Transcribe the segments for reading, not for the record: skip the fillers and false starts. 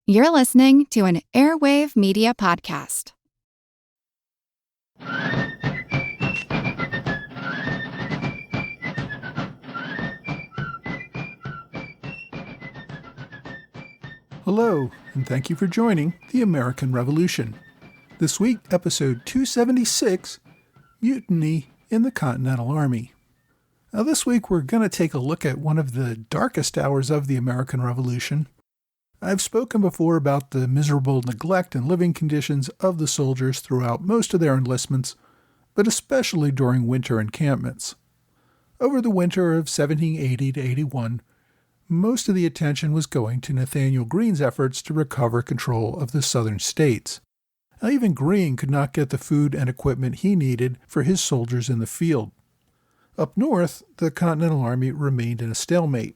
You're listening to an Airwave Media Podcast. Hello, and thank you for joining The American Revolution. This week, episode 276, Mutiny in the Continental Army. Now, this week we're going to take a look at one of the darkest hours of the American Revolution. I've spoken before about the miserable neglect and living conditions of the soldiers throughout most of their enlistments, but especially during winter encampments. Over the winter of 1780 to 81, most of the attention was going to Nathaniel Greene's efforts to recover control of the southern states. Now, even Greene could not get the food and equipment he needed for his soldiers in the field. Up north, the Continental Army remained in a stalemate.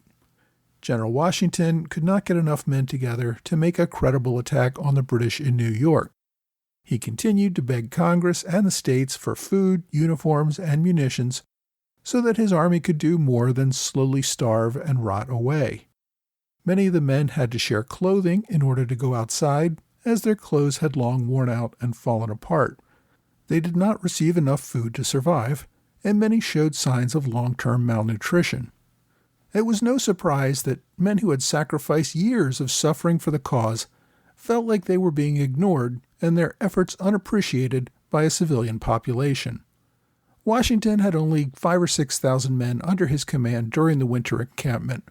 General Washington could not get enough men together to make a credible attack on the British in New York. He continued to beg Congress and the states for food, uniforms, and munitions so that his army could do more than slowly starve and rot away. Many of the men had to share clothing in order to go outside, as their clothes had long worn out and fallen apart. They did not receive enough food to survive, and many showed signs of long-term malnutrition. It was no surprise that men who had sacrificed years of suffering for the cause felt like they were being ignored and their efforts unappreciated by a civilian population. Washington had only 5,000 or 6,000 men under his command during the winter encampment.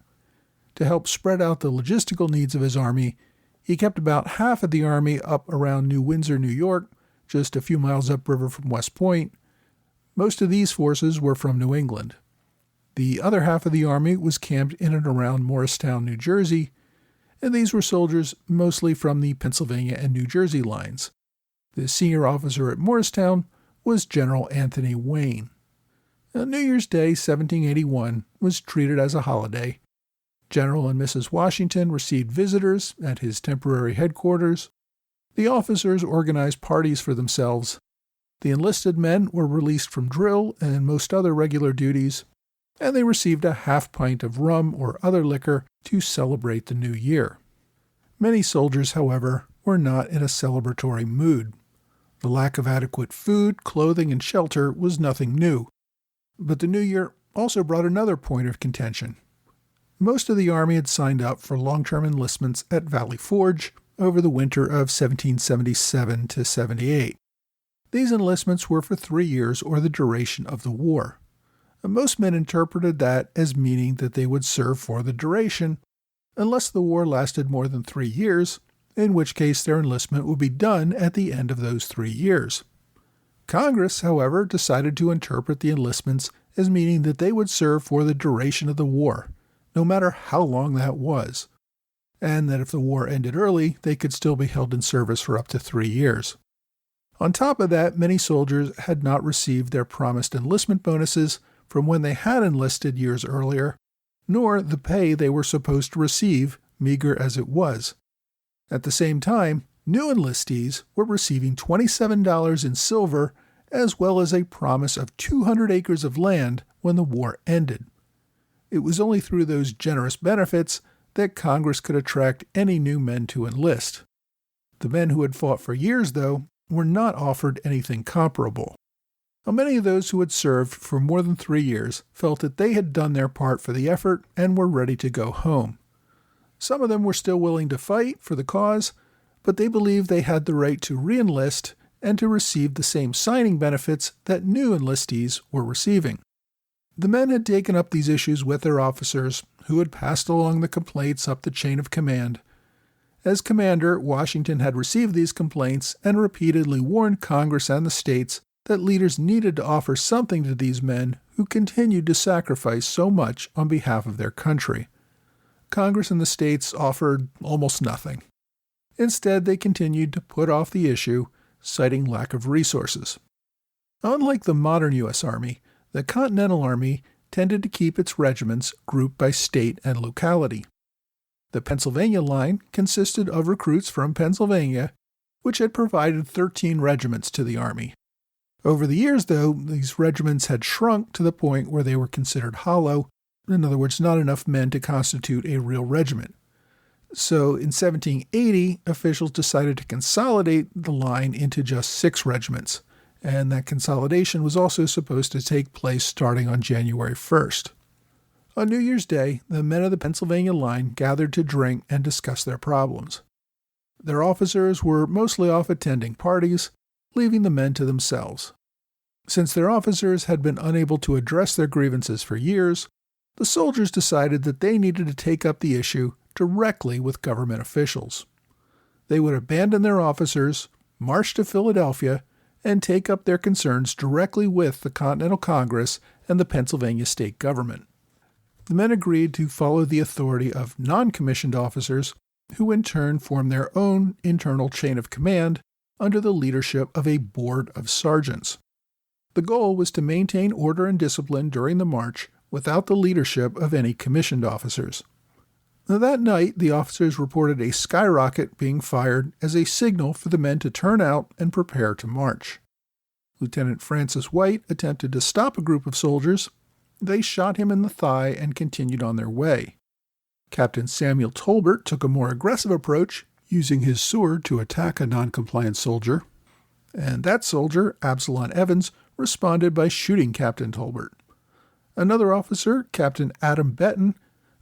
To help spread out the logistical needs of his army, he kept about half of the army up around New Windsor, New York, just a few miles upriver from West Point. Most of these forces were from New England. The other half of the army was camped in and around Morristown, New Jersey, and these were soldiers mostly from the Pennsylvania and New Jersey lines. The senior officer at Morristown was General Anthony Wayne. Now, New Year's Day, 1781, was treated as a holiday. General and Mrs. Washington received visitors at his temporary headquarters. The officers organized parties for themselves. The enlisted men were released from drill and most other regular duties, and they received a half pint of rum or other liquor to celebrate the new year. Many soldiers, however, were not in a celebratory mood. The lack of adequate food, clothing, and shelter was nothing new. But the new year also brought another point of contention. Most of the Army had signed up for long-term enlistments at Valley Forge over the winter of 1777 to 78. These enlistments were for 3 years or the duration of the war. Most men interpreted that as meaning that they would serve for the duration, unless the war lasted more than 3 years, in which case their enlistment would be done at the end of those 3 years. Congress, however, decided to interpret the enlistments as meaning that they would serve for the duration of the war, no matter how long that was, and that if the war ended early, they could still be held in service for up to 3 years. On top of that, many soldiers had not received their promised enlistment bonuses from when they had enlisted years earlier, nor the pay they were supposed to receive, meager as it was. At the same time, new enlistees were receiving $27 in silver as well as a promise of 200 acres of land when the war ended. It was only through those generous benefits that Congress could attract any new men to enlist. The men who had fought for years, though, were not offered anything comparable. Now, many of those who had served for more than 3 years felt that they had done their part for the effort and were ready to go home. Some of them were still willing to fight for the cause, but they believed they had the right to re-enlist and to receive the same signing benefits that new enlistees were receiving. The men had taken up these issues with their officers, who had passed along the complaints up the chain of command. As commander, Washington had received these complaints and repeatedly warned Congress and the states that leaders needed to offer something to these men who continued to sacrifice so much on behalf of their country. Congress and the states offered almost nothing. Instead, they continued to put off the issue, citing lack of resources. Unlike the modern U.S. Army, the Continental Army tended to keep its regiments grouped by state and locality. The Pennsylvania line consisted of recruits from Pennsylvania, which had provided 13 regiments to the Army. Over the years, though, these regiments had shrunk to the point where they were considered hollow, in other words, not enough men to constitute a real regiment. So in 1780, officials decided to consolidate the line into just 6 regiments, and that consolidation was also supposed to take place starting on January 1st. On New Year's Day, the men of the Pennsylvania line gathered to drink and discuss their problems. Their officers were mostly off attending parties, leaving the men to themselves. Since their officers had been unable to address their grievances for years, the soldiers decided that they needed to take up the issue directly with government officials. They would abandon their officers, march to Philadelphia, and take up their concerns directly with the Continental Congress and the Pennsylvania state government. The men agreed to follow the authority of non-commissioned officers, who in turn formed their own internal chain of command under the leadership of a board of sergeants. The goal was to maintain order and discipline during the march without the leadership of any commissioned officers. Now, that night, the officers reported a skyrocket being fired as a signal for the men to turn out and prepare to march. Lieutenant Francis White attempted to stop a group of soldiers. They shot him in the thigh and continued on their way. Captain Samuel Tolbert took a more aggressive approach, using his sword to attack a non-compliant soldier. And that soldier, Absalom Evans, responded by shooting Captain Tolbert. Another officer, Captain Adam Benton,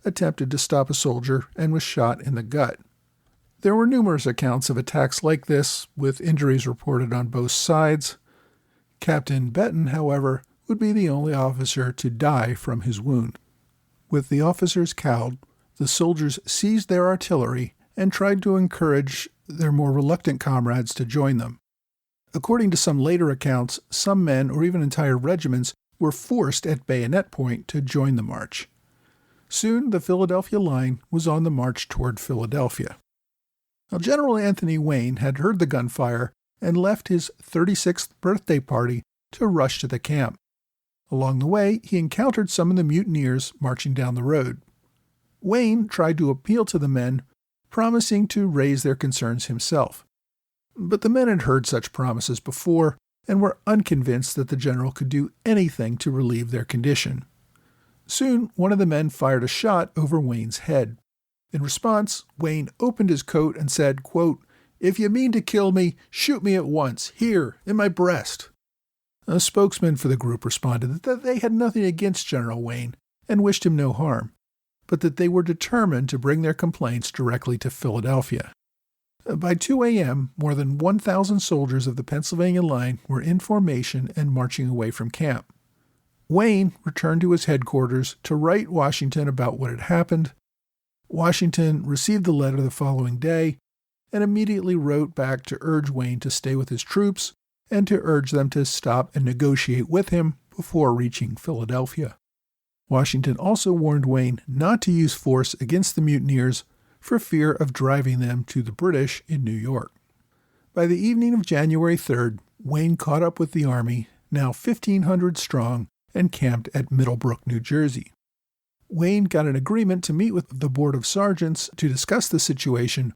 attempted to stop a soldier and was shot in the gut. There were numerous accounts of attacks like this, with injuries reported on both sides. Captain Benton, however, would be the only officer to die from his wound. With the officers cowed, the soldiers seized their artillery and tried to encourage their more reluctant comrades to join them. According to some later accounts, some men or even entire regiments were forced at bayonet point to join the march. Soon, the Philadelphia line was on the march toward Philadelphia. Now, General Anthony Wayne had heard the gunfire and left his 36th birthday party to rush to the camp. Along the way, he encountered some of the mutineers marching down the road. Wayne tried to appeal to the men, promising to raise their concerns himself. But the men had heard such promises before and were unconvinced that the general could do anything to relieve their condition. Soon, one of the men fired a shot over Wayne's head. In response, Wayne opened his coat and said, quote, "If you mean to kill me, shoot me at once, here, in my breast." A spokesman for the group responded that they had nothing against General Wayne and wished him no harm, but that they were determined to bring their complaints directly to Philadelphia. By 2 a.m., more than 1,000 soldiers of the Pennsylvania line were in formation and marching away from camp. Wayne returned to his headquarters to write Washington about what had happened. Washington received the letter the following day and immediately wrote back to urge Wayne to stay with his troops and to urge them to stop and negotiate with him before reaching Philadelphia. Washington also warned Wayne not to use force against the mutineers for fear of driving them to the British in New York. By the evening of January 3rd, Wayne caught up with the army, now 1,500 strong, and camped at Middlebrook, New Jersey. Wayne got an agreement to meet with the Board of Sergeants to discuss the situation,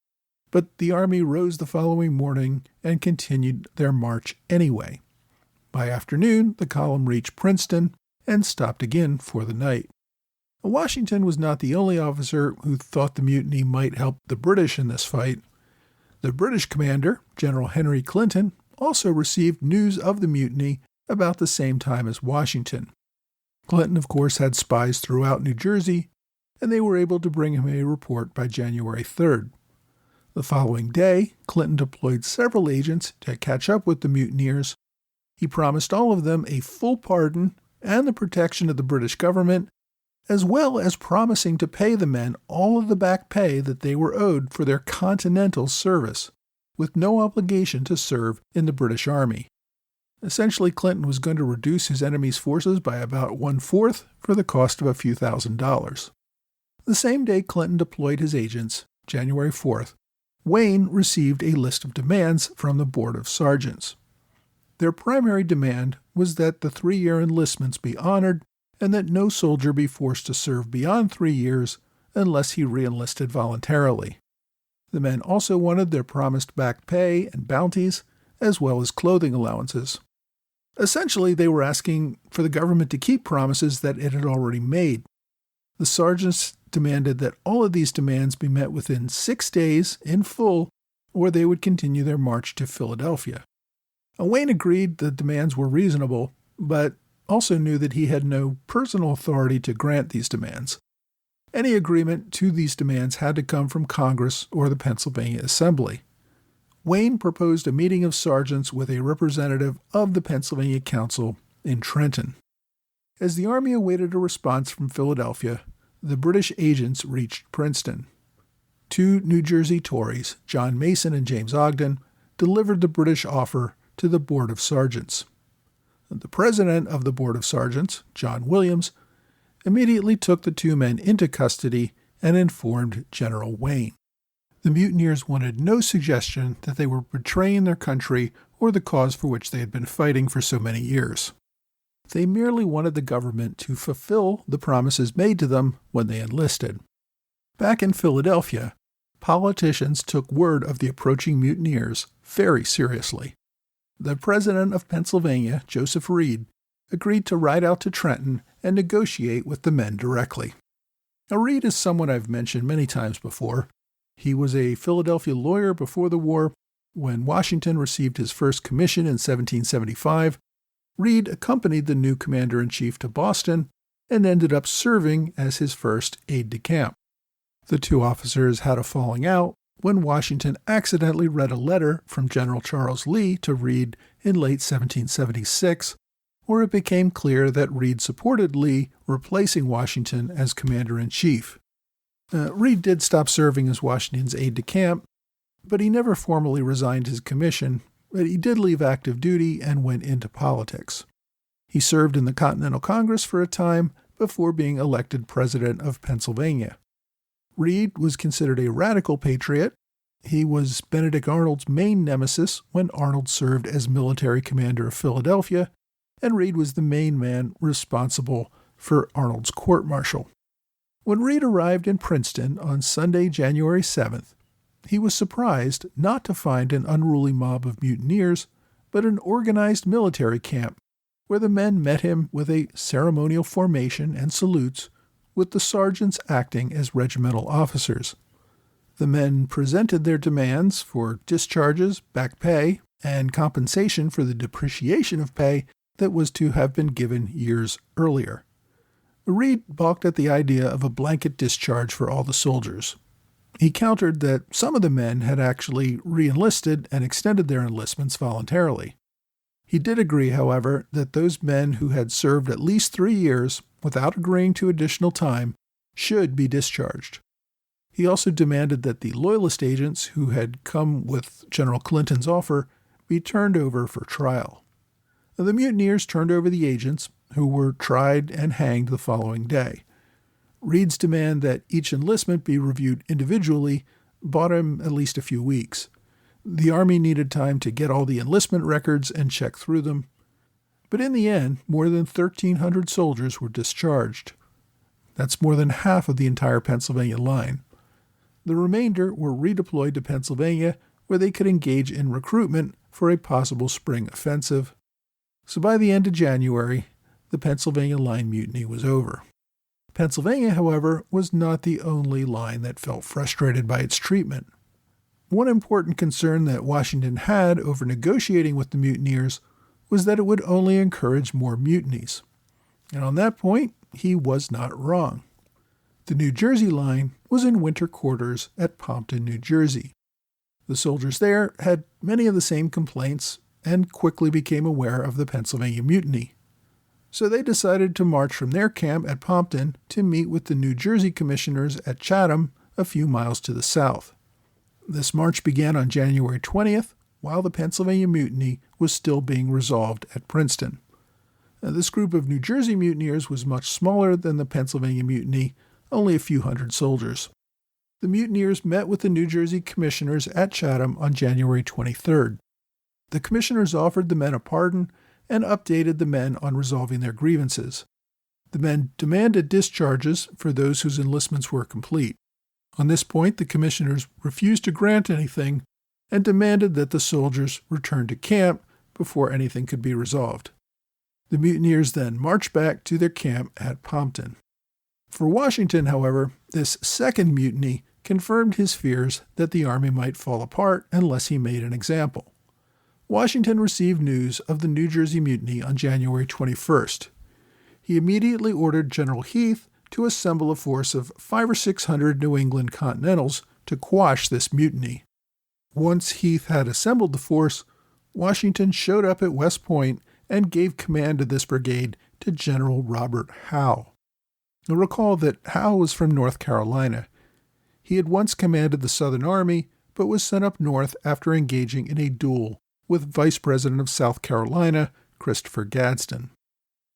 but the army rose the following morning and continued their march anyway. By afternoon, the column reached Princeton and stopped again for the night. Washington was not the only officer who thought the mutiny might help the British in this fight. The British commander, General Henry Clinton, also received news of the mutiny about the same time as Washington. Clinton, of course, had spies throughout New Jersey, and they were able to bring him a report by January 3rd. The following day, Clinton deployed several agents to catch up with the mutineers. He promised all of them a full pardon and the protection of the British government, as well as promising to pay the men all of the back pay that they were owed for their Continental service, with no obligation to serve in the British Army. Essentially, Clinton was going to reduce his enemy's forces by about 1/4 for the cost of a few $1,000s. The same day Clinton deployed his agents, January 4th, Wayne received a list of demands from the Board of Sergeants. Their primary demand was that the 3-year enlistments be honored and that no soldier be forced to serve beyond 3 years unless he re-enlisted voluntarily. The men also wanted their promised back pay and bounties, as well as clothing allowances. Essentially, they were asking for the government to keep promises that it had already made. The sergeants demanded that all of these demands be met within 6 days in full, or they would continue their march to Philadelphia. Wayne agreed the demands were reasonable, but also knew that he had no personal authority to grant these demands. Any agreement to these demands had to come from Congress or the Pennsylvania Assembly. Wayne proposed a meeting of sergeants with a representative of the Pennsylvania Council in Trenton. As the Army awaited a response from Philadelphia, the British agents reached Princeton. 2 New Jersey Tories, John Mason and James Ogden, delivered the British offer to the Board of Sergeants. The president of the Board of Sergeants, John Williams, immediately took the 2 men into custody and informed General Wayne. The mutineers wanted no suggestion that they were betraying their country or the cause for which they had been fighting for so many years. They merely wanted the government to fulfill the promises made to them when they enlisted. Back in Philadelphia, politicians took word of the approaching mutineers very seriously. The president of Pennsylvania, Joseph Reed, agreed to ride out to Trenton and negotiate with the men directly. Now, Reed is someone I've mentioned many times before. He was a Philadelphia lawyer before the war. When Washington received his first commission in 1775, Reed accompanied the new commander-in-chief to Boston and ended up serving as his first aide-de-camp. The 2 officers had a falling out when Washington accidentally read a letter from General Charles Lee to Reed in late 1776, where it became clear that Reed supported Lee replacing Washington as commander-in-chief. Reed did stop serving as Washington's aide-de-camp, but he never formally resigned his commission, but he did leave active duty and went into politics. He served in the Continental Congress for a time before being elected president of Pennsylvania. Reed was considered a radical patriot. He was Benedict Arnold's main nemesis when Arnold served as military commander of Philadelphia, and Reed was the main man responsible for Arnold's court-martial. When Reed arrived in Princeton on Sunday, January 7th, he was surprised not to find an unruly mob of mutineers, but an organized military camp, where the men met him with a ceremonial formation and salutes, with the sergeants acting as regimental officers. The men presented their demands for discharges, back pay, and compensation for the depreciation of pay that was to have been given years earlier. Reed balked at the idea of a blanket discharge for all the soldiers. He countered that some of the men had actually re-enlisted and extended their enlistments voluntarily. He did agree, however, that those men who had served at least 3 years without agreeing to additional time should be discharged. He also demanded that the Loyalist agents who had come with General Clinton's offer be turned over for trial. The mutineers turned over the agents, who were tried and hanged the following day. Reed's demand that each enlistment be reviewed individually bought him at least a few weeks. The Army needed time to get all the enlistment records and check through them. But in the end, more than 1,300 soldiers were discharged. That's more than half of the entire Pennsylvania line. The remainder were redeployed to Pennsylvania, where they could engage in recruitment for a possible spring offensive. So by the end of January, the Pennsylvania line mutiny was over. Pennsylvania, however, was not the only line that felt frustrated by its treatment. One important concern that Washington had over negotiating with the mutineers was that it would only encourage more mutinies. And on that point, he was not wrong. The New Jersey line was in winter quarters at Pompton, New Jersey. The soldiers there had many of the same complaints and quickly became aware of the Pennsylvania mutiny. So they decided to march from their camp at Pompton to meet with the New Jersey commissioners at Chatham, a few miles to the south. This march began on January 20th, while the Pennsylvania mutiny was still being resolved at Princeton. This group of New Jersey mutineers was much smaller than the Pennsylvania mutiny, only a few hundred soldiers. The mutineers met with the New Jersey commissioners at Chatham on January 23rd. The commissioners offered the men a pardon and updated the men on resolving their grievances. The men demanded discharges for those whose enlistments were complete. On this point, the commissioners refused to grant anything and demanded that the soldiers return to camp before anything could be resolved. The mutineers then marched back to their camp at Pompton. For Washington, however, this second mutiny confirmed his fears that the army might fall apart unless he made an example. Washington received news of the New Jersey Mutiny on January 21st. He immediately ordered General Heath to assemble a force of 500 or 600 New England Continentals to quash this mutiny. Once Heath had assembled the force, Washington showed up at West Point and gave command of this brigade to General Robert Howe. Now recall that Howe was from North Carolina. He had once commanded the Southern Army, but was sent up north after engaging in a duel with Vice President of South Carolina, Christopher Gadsden.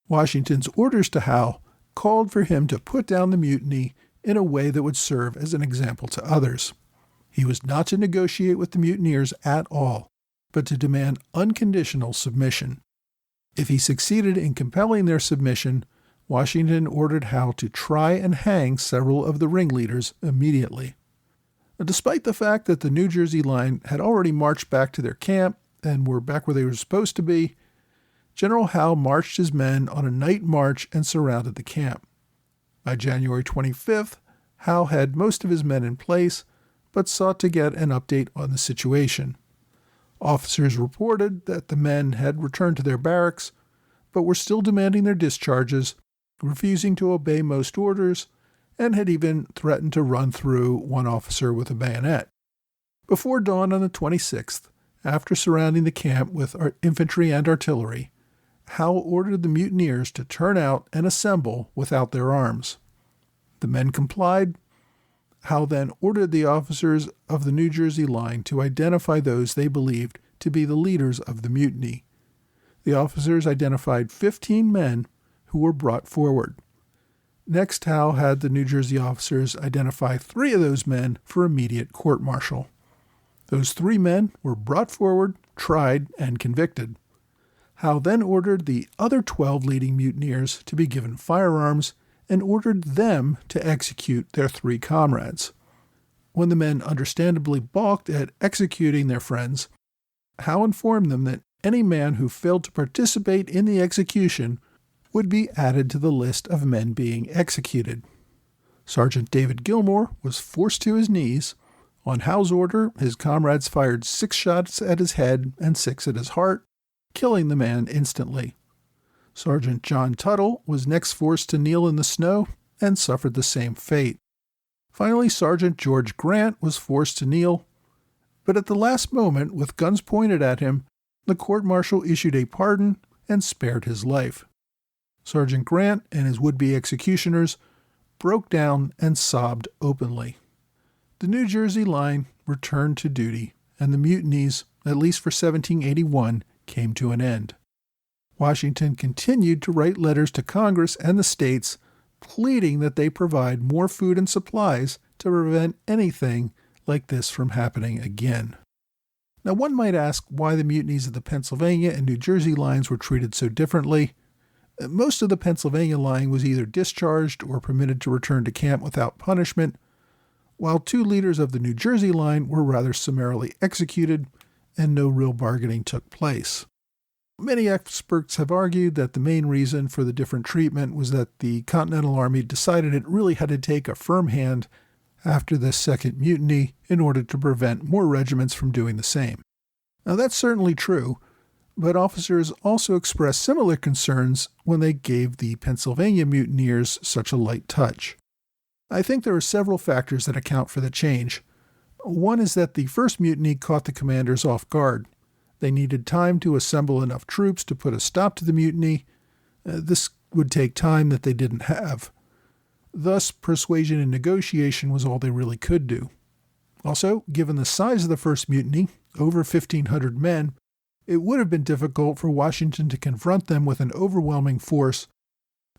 Washington's orders to Howe called for him to put down the mutiny in a way that would serve as an example to others. He was not to negotiate with the mutineers at all, but to demand unconditional submission. If he succeeded in compelling their submission, Washington ordered Howe to try and hang several of the ringleaders immediately. Despite the fact that the New Jersey line had already marched back to their camp and were back where they were supposed to be, General Howe marched his men on a night march and surrounded the camp. By January 25th, Howe had most of his men in place, but sought to get an update on the situation. Officers reported that the men had returned to their barracks, but were still demanding their discharges, refusing to obey most orders, and had even threatened to run through one officer with a bayonet. Before dawn on the 26th, after surrounding the camp with infantry and artillery, Howe ordered the mutineers to turn out and assemble without their arms. The men complied. Howe then ordered the officers of the New Jersey line to identify those they believed to be the leaders of the mutiny. The officers identified 15 men who were brought forward. Next, Howe had the New Jersey officers identify 3 of those men for immediate court-martial. Those 3 men were brought forward, tried, and convicted. Howe then ordered the other 12 leading mutineers to be given firearms and ordered them to execute their 3 comrades. When the men understandably balked at executing their friends, Howe informed them that any man who failed to participate in the execution would be added to the list of men being executed. Sergeant David Gilmore was forced to his knees. On Howe's order, his comrades fired 6 shots at his head and 6 at his heart, killing the man instantly. Sergeant John Tuttle was next forced to kneel in the snow and suffered the same fate. Finally, Sergeant George Grant was forced to kneel, but at the last moment, with guns pointed at him, the court-martial issued a pardon and spared his life. Sergeant Grant and his would-be executioners broke down and sobbed openly. The New Jersey line returned to duty, and the mutinies, at least for 1781, came to an end. Washington continued to write letters to Congress and the states, pleading that they provide more food and supplies to prevent anything like this from happening again. Now, one might ask why the mutinies of the Pennsylvania and New Jersey lines were treated so differently. Most of the Pennsylvania line was either discharged or permitted to return to camp without punishment, while 2 leaders of the New Jersey line were rather summarily executed and no real bargaining took place. Many experts have argued that the main reason for the different treatment was that the Continental Army decided it really had to take a firm hand after the second mutiny in order to prevent more regiments from doing the same. Now, that's certainly true, but officers also expressed similar concerns when they gave the Pennsylvania mutineers such a light touch. I think there are several factors that account for the change. One is that the first mutiny caught the commanders off guard. They needed time to assemble enough troops to put a stop to the mutiny. This would take time that they didn't have. Thus, persuasion and negotiation was all they really could do. Also, given the size of the first mutiny, over 1,500 men, it would have been difficult for Washington to confront them with an overwhelming force,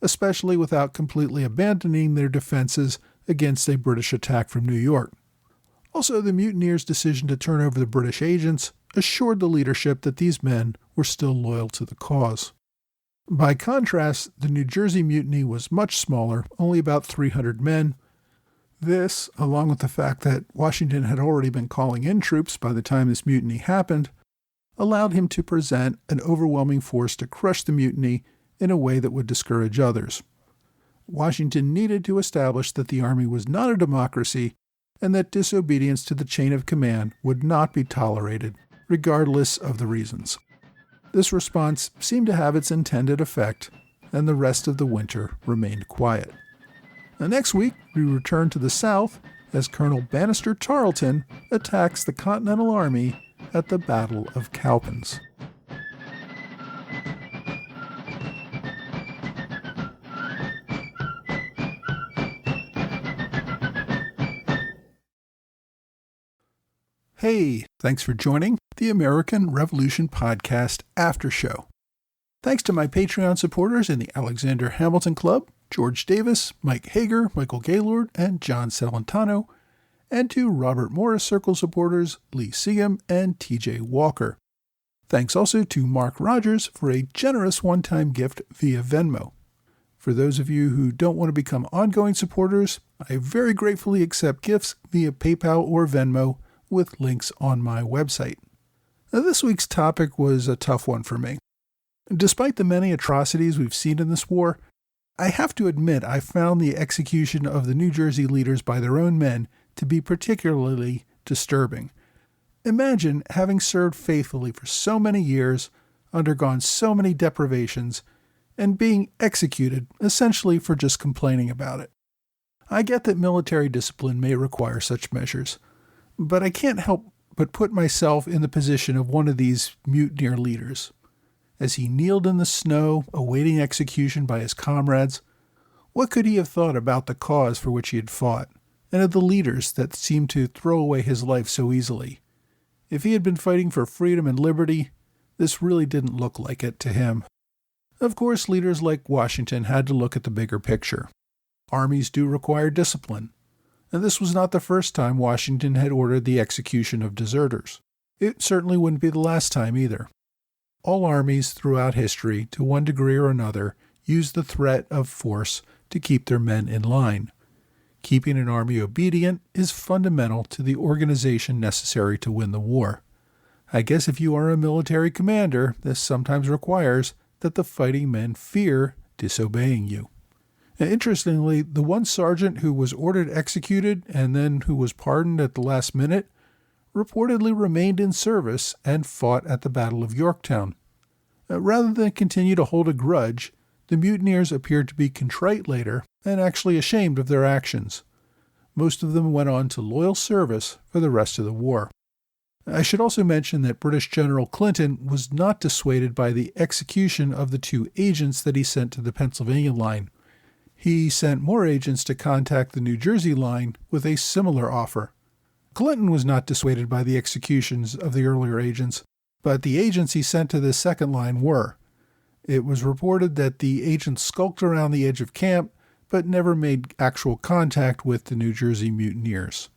especially without completely abandoning their defenses against a British attack from New York. Also, the mutineers' decision to turn over the British agents assured the leadership that these men were still loyal to the cause. By contrast, the New Jersey mutiny was much smaller, only about 300 men. This, along with the fact that Washington had already been calling in troops by the time this mutiny happened, allowed him to present an overwhelming force to crush the mutiny in a way that would discourage others. Washington needed to establish that the Army was not a democracy and that disobedience to the chain of command would not be tolerated, regardless of the reasons. This response seemed to have its intended effect, and the rest of the winter remained quiet. Next week, we return to the South as Colonel Bannister Tarleton attacks the Continental Army at the Battle of Cowpens. Hey, thanks for joining the American Revolution Podcast After Show. Thanks to my Patreon supporters in the Alexander Hamilton Club, George Davis, Mike Hager, Michael Gaylord, and John Celentano, and to Robert Morris Circle supporters Lee Seagam and TJ Walker. Thanks also to Mark Rogers for a generous one-time gift via Venmo. For those of you who don't want to become ongoing supporters, I very gratefully accept gifts via PayPal or Venmo with links on my website. Now, this week's topic was a tough one for me. Despite the many atrocities we've seen in this war, I have to admit I found the execution of the New Jersey leaders by their own men to be particularly disturbing. Imagine having served faithfully for so many years, undergone so many deprivations, and being executed essentially for just complaining about it. I get that military discipline may require such measures, but I can't help but put myself in the position of one of these mutineer leaders. As he kneeled in the snow, awaiting execution by his comrades, what could he have thought about the cause for which he had fought, and of the leaders that seemed to throw away his life so easily? If he had been fighting for freedom and liberty, this really didn't look like it to him. Of course, leaders like Washington had to look at the bigger picture. Armies do require discipline, and this was not the first time Washington had ordered the execution of deserters. It certainly wouldn't be the last time either. All armies throughout history, to one degree or another, use the threat of force to keep their men in line. Keeping an army obedient is fundamental to the organization necessary to win the war. I guess if you are a military commander, this sometimes requires that the fighting men fear disobeying you. Interestingly, the one sergeant who was ordered executed and then who was pardoned at the last minute reportedly remained in service and fought at the Battle of Yorktown. Rather than continue to hold a grudge, the mutineers appeared to be contrite later and actually ashamed of their actions. Most of them went on to loyal service for the rest of the war. I should also mention that British General Clinton was not dissuaded by the execution of the 2 agents that he sent to the Pennsylvania line. He sent more agents to contact the New Jersey line with a similar offer. Clinton was not dissuaded by the executions of the earlier agents, but the agents he sent to the second line were. It was reported that the agents skulked around the edge of camp, but never made actual contact with the New Jersey mutineers.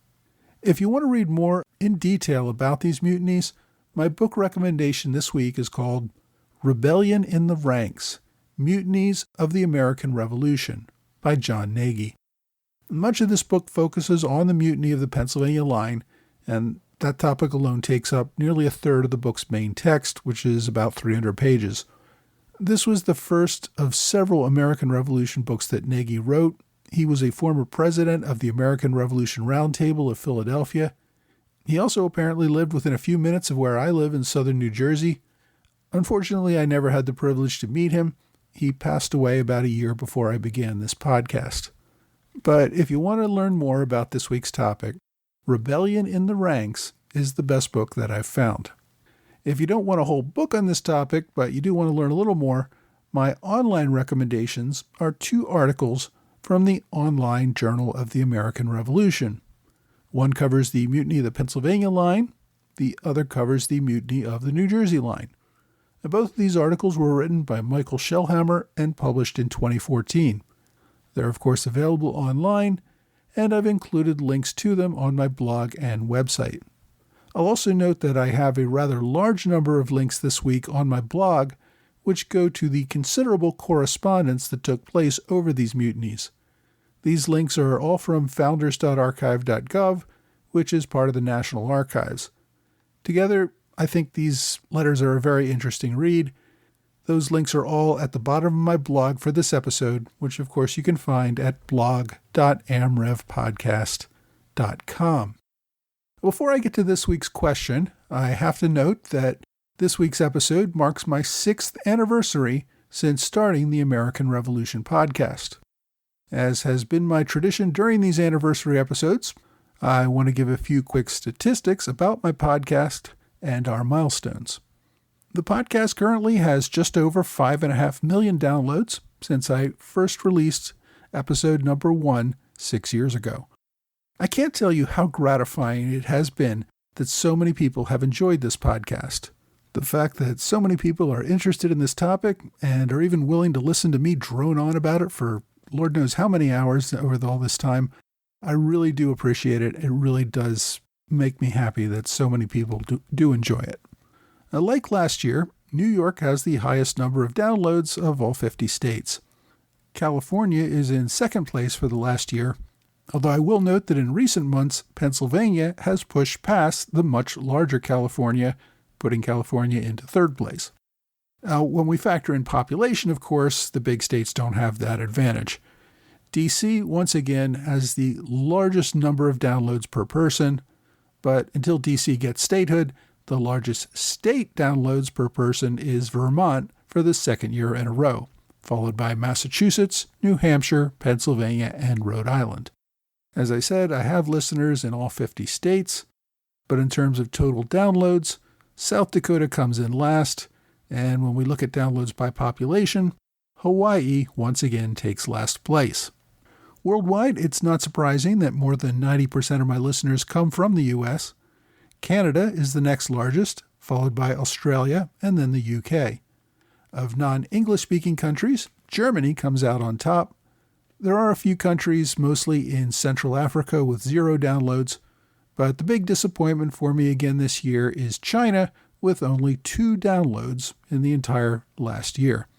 If you want to read more in detail about these mutinies, my book recommendation this week is called Rebellion in the Ranks: Mutinies of the American Revolution by John Nagy. Much of this book focuses on the mutiny of the Pennsylvania line, and that topic alone takes up nearly a third of the book's main text, which is about 300 pages. This was the first of several American Revolution books that Nagy wrote. He was a former president of the American Revolution Roundtable of Philadelphia. He also apparently lived within a few minutes of where I live in southern New Jersey. Unfortunately, I never had the privilege to meet him. He passed away about a year before I began this podcast. But if you want to learn more about this week's topic, Rebellion in the Ranks is the best book that I've found. If you don't want a whole book on this topic, but you do want to learn a little more, my online recommendations are 2 articles from the Online Journal of the American Revolution. One covers the mutiny of the Pennsylvania line, the other covers the mutiny of the New Jersey line. Both of these articles were written by Michael Schellhammer and published in 2014. They're, of course, available online, and I've included links to them on my blog and website. I'll also note that I have a rather large number of links this week on my blog, which go to the considerable correspondence that took place over these mutinies. These links are all from founders.archive.gov, which is part of the National Archives. Together, I think these letters are a very interesting read. Those links are all at the bottom of my blog for this episode, which of course you can find at blog.amrevpodcast.com. Before I get to this week's question, I have to note that this week's episode marks my 6th anniversary since starting the American Revolution podcast. As has been my tradition during these anniversary episodes, I want to give a few quick statistics about my podcast and our milestones. The podcast currently has just over 5.5 million downloads since I first released episode number 1 6 years ago. I can't tell you how gratifying it has been that so many people have enjoyed this podcast. The fact that so many people are interested in this topic and are even willing to listen to me drone on about it for Lord knows how many hours over all this time, I really do appreciate it. It really does make me happy that so many people do enjoy it. Now, like last year, New York has the highest number of downloads of all 50 states. California is in second place for the last year, although I will note that in recent months, Pennsylvania has pushed past the much larger California, putting California into third place. Now, when we factor in population, of course, the big states don't have that advantage. D.C., once again, has the largest number of downloads per person, but until D.C. gets statehood, the largest state downloads per person is Vermont for the second year in a row, followed by Massachusetts, New Hampshire, Pennsylvania, and Rhode Island. As I said, I have listeners in all 50 states, but in terms of total downloads, South Dakota comes in last, and when we look at downloads by population, Hawaii once again takes last place. Worldwide, it's not surprising that more than 90% of my listeners come from the U.S. Canada is the next largest, followed by Australia and then the UK. Of non-English-speaking countries, Germany comes out on top. There are a few countries, mostly in Central Africa, with 0 downloads, but the big disappointment for me again this year is China, with only 2 downloads in the entire last year.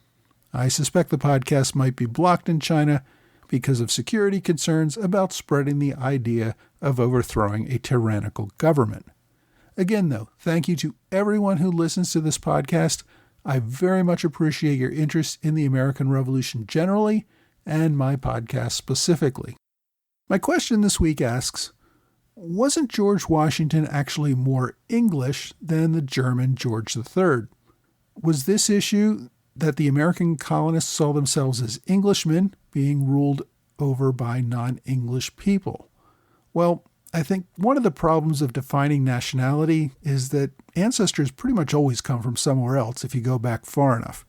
I suspect the podcast might be blocked in China because of security concerns about spreading the idea of overthrowing a tyrannical government. Again, though, thank you to everyone who listens to this podcast. I very much appreciate your interest in the American Revolution generally and my podcast specifically. My question this week asks, wasn't George Washington actually more English than the German George III? Was this issue that the American colonists saw themselves as Englishmen being ruled over by non-English people? Well, I think one of the problems of defining nationality is that ancestors pretty much always come from somewhere else if you go back far enough.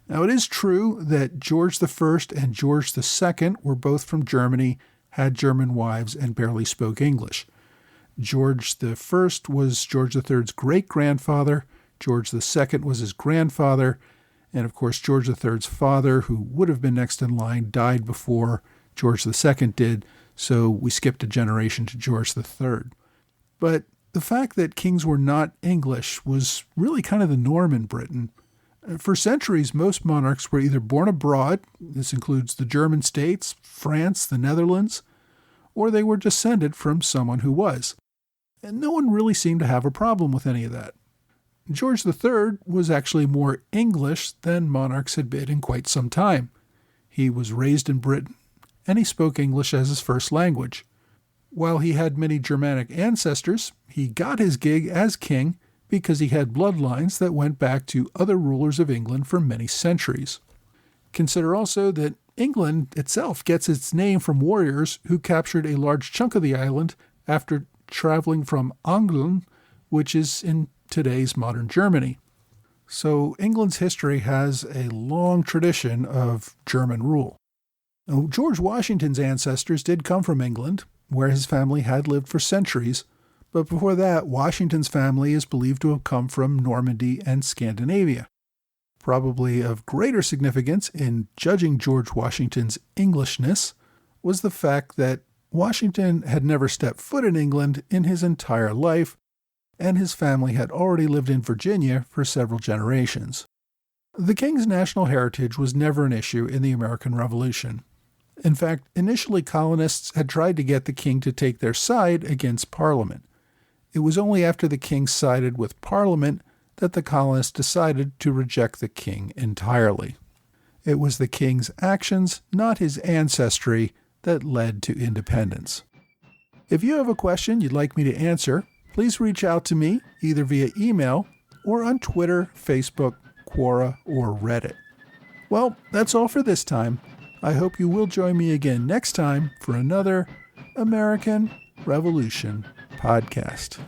Now, it is true that George I and George II were both from Germany, had German wives, and barely spoke English. George I was George III's great-grandfather, George II was his grandfather, and of course George III's father, who would have been next in line, died before George II did, so we skipped a generation to George III. But the fact that kings were not English was really kind of the norm in Britain. For centuries, most monarchs were either born abroad, this includes the German states, France, the Netherlands, or they were descended from someone who was. And no one really seemed to have a problem with any of that. George III was actually more English than monarchs had been in quite some time. He was raised in Britain, and he spoke English as his first language. While he had many Germanic ancestors, he got his gig as king because he had bloodlines that went back to other rulers of England for many centuries. Consider also that England itself gets its name from warriors who captured a large chunk of the island after traveling from Angeln, which is in today's modern Germany. So England's history has a long tradition of German rule. Now, George Washington's ancestors did come from England, where his family had lived for centuries, but before that, Washington's family is believed to have come from Normandy and Scandinavia. Probably of greater significance in judging George Washington's Englishness was the fact that Washington had never stepped foot in England in his entire life, and his family had already lived in Virginia for several generations. The king's national heritage was never an issue in the American Revolution. In fact, initially colonists had tried to get the king to take their side against Parliament. It was only after the king sided with Parliament that the colonists decided to reject the king entirely. It was the king's actions, not his ancestry, that led to independence. If you have a question you'd like me to answer, please reach out to me either via email or on Twitter, Facebook, Quora, or Reddit. Well, that's all for this time. I hope you will join me again next time for another American Revolution podcast.